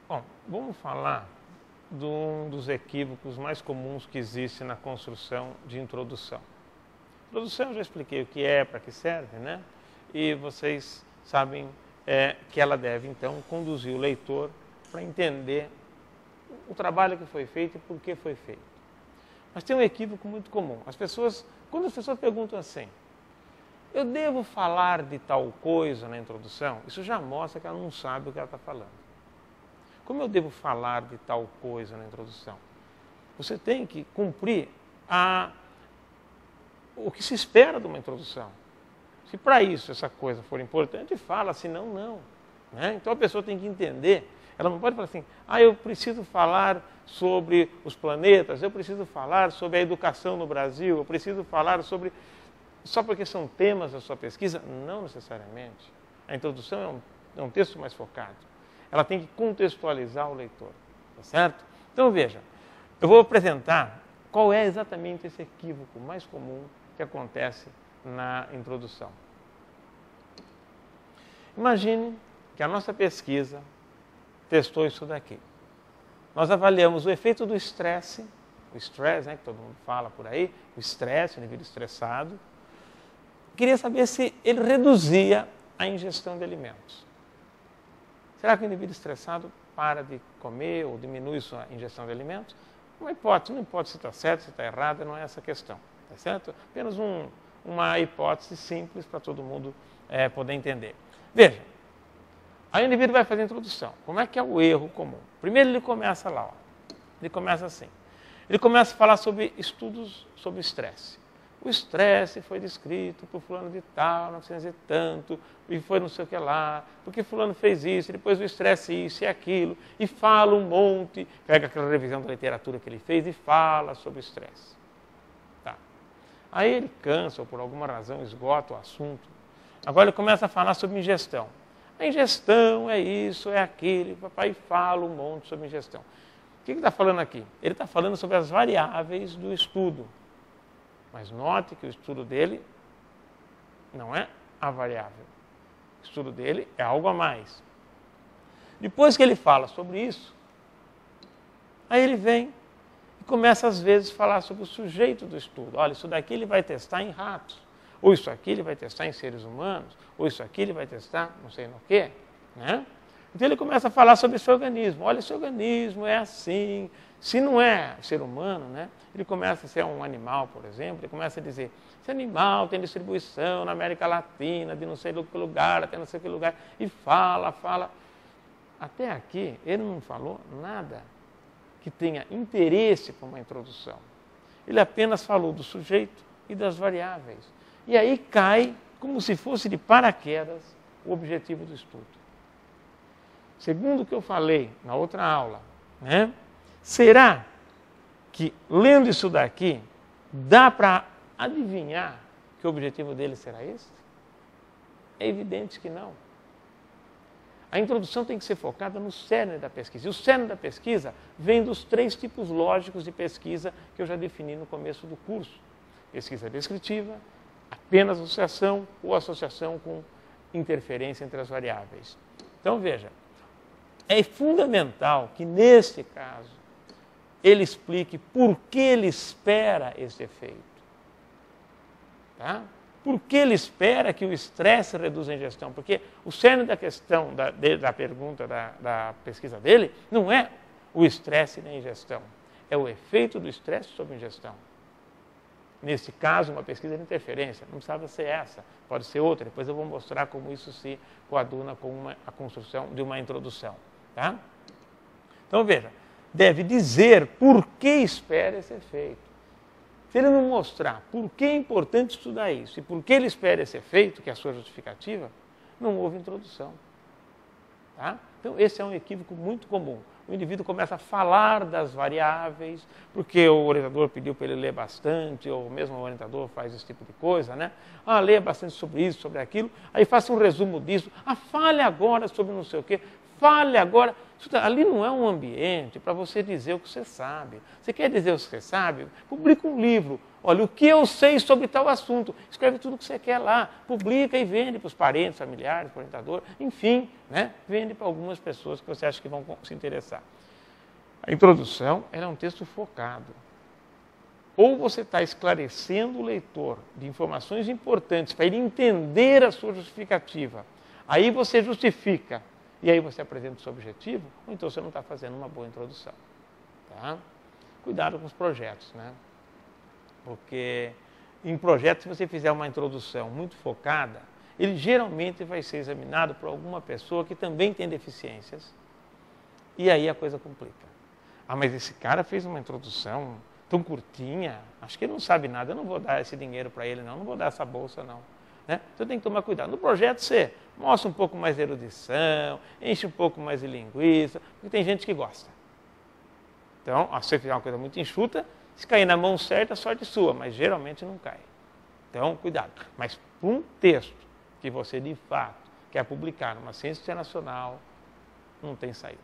Bom, vamos falar de um dos equívocos mais comuns que existe na construção de introdução. Introdução eu já expliquei o que é, para que serve, né? E vocês sabem que ela deve, então, conduzir o leitor para entender o trabalho que foi feito e por que foi feito. Mas tem um equívoco muito comum. Quando as pessoas perguntam assim, eu devo falar de tal coisa na introdução? Isso já mostra que ela não sabe o que ela está falando. Como eu devo falar de tal coisa na introdução? Você tem que cumprir o que se espera de uma introdução. Se para isso essa coisa for importante, fala, senão não. Né? Então a pessoa tem que entender. Ela não pode falar assim, eu preciso falar sobre os planetas, eu preciso falar sobre a educação no Brasil, eu preciso falar sobre... Só porque são temas da sua pesquisa? Não necessariamente. A introdução é um texto mais focado. Ela tem que contextualizar o leitor, tá certo? Então veja, eu vou apresentar qual é exatamente esse equívoco mais comum que acontece na introdução. Imagine que a nossa pesquisa testou isso daqui. Nós avaliamos o efeito do estresse, o estresse, né, que todo mundo fala por aí, o estresse, o indivíduo estressado. Queria saber se ele reduzia a ingestão de alimentos. Será que o indivíduo estressado para de comer ou diminui sua ingestão de alimentos? Uma hipótese, não importa se está certo, se está errado, não é essa a questão. Tá certo? Apenas uma hipótese simples para todo mundo poder entender. Veja, aí o indivíduo vai fazer a introdução. Como é que é o erro comum? Primeiro ele começa lá, ó. Ele começa assim. Ele começa a falar sobre estudos sobre estresse. O estresse foi descrito por fulano de tal, 900 e tanto, e foi não sei o que lá, porque fulano fez isso, e depois o estresse isso e aquilo, e fala um monte, pega aquela revisão da literatura que ele fez e fala sobre o estresse. Tá. Aí ele cansa, ou por alguma razão esgota o assunto. Agora ele começa a falar sobre ingestão. A ingestão é isso, é aquilo, e o papai fala um monte sobre ingestão. O que ele está falando aqui? Ele está falando sobre as variáveis do estudo. Mas note que o estudo dele não é a variável. O estudo dele é algo a mais. Depois que ele fala sobre isso, aí ele vem e começa às vezes a falar sobre o sujeito do estudo. Olha, isso daqui ele vai testar em ratos. Ou isso aqui ele vai testar em seres humanos. Ou isso aqui ele vai testar não sei no quê. Né? Então ele começa a falar sobre esse organismo. Olha, esse organismo é assim. Se não é ser humano, né, ele começa a ser um animal, por exemplo, ele começa a dizer, esse animal tem distribuição na América Latina, de não sei que lugar, até não sei que lugar, e fala. Até aqui, ele não falou nada que tenha interesse para uma introdução. Ele apenas falou do sujeito e das variáveis. E aí cai, como se fosse de paraquedas, o objetivo do estudo. Segundo o que eu falei na outra aula, né? Será que, lendo isso daqui, dá para adivinhar que o objetivo dele será esse? É evidente que não. A introdução tem que ser focada no cerne da pesquisa. E o cerne da pesquisa vem dos 3 tipos lógicos de pesquisa que eu já defini no começo do curso. Pesquisa descritiva, apenas associação ou associação com interferência entre as variáveis. Então, veja, é fundamental que, neste caso, ele explique por que ele espera esse efeito. Tá? Por que ele espera que o estresse reduza a ingestão? Porque o cerne da questão, da pergunta, da pesquisa dele, não é o estresse na ingestão. É o efeito do estresse sobre a ingestão. Nesse caso, uma pesquisa de interferência. Não precisava ser essa, pode ser outra. Depois eu vou mostrar como isso se coaduna com a construção de uma introdução. Tá? Então, veja. Deve dizer por que espera esse efeito. Se ele não mostrar por que é importante estudar isso e por que ele espera esse efeito, que é a sua justificativa, não houve introdução. Tá? Então, esse é um equívoco muito comum. O indivíduo começa a falar das variáveis, porque o orientador pediu para ele ler bastante, ou mesmo o orientador faz esse tipo de coisa, né? Leia bastante sobre isso, sobre aquilo, aí faça um resumo disso. Fale agora sobre não sei o quê. fale agora. Ali não é um ambiente para você dizer o que você sabe. Você quer dizer o que você sabe? Publica um livro. Olha, o que eu sei sobre tal assunto. Escreve tudo o que você quer lá. Publica e vende para os parentes, familiares, para o orientador. Enfim, né? Vende para algumas pessoas que você acha que vão se interessar. A introdução é um texto focado. Ou você está esclarecendo o leitor de informações importantes para ele entender a sua justificativa. Aí você justifica. E aí você apresenta o seu objetivo, ou então você não está fazendo uma boa introdução. Tá? Cuidado com os projetos, né? Porque em projetos, se você fizer uma introdução muito focada, ele geralmente vai ser examinado por alguma pessoa que também tem deficiências, e aí a coisa complica. Ah, mas esse cara fez uma introdução tão curtinha, acho que ele não sabe nada, eu não vou dar esse dinheiro para ele não vou dar essa bolsa não. Né? Então tem que tomar cuidado. No projeto você mostra um pouco mais de erudição, enche um pouco mais de linguiça, porque tem gente que gosta. Então, se você fizer uma coisa muito enxuta, se cair na mão certa, sorte sua, mas geralmente não cai. Então, cuidado. Mas para um texto que você de fato quer publicar numa ciência internacional, não tem saída.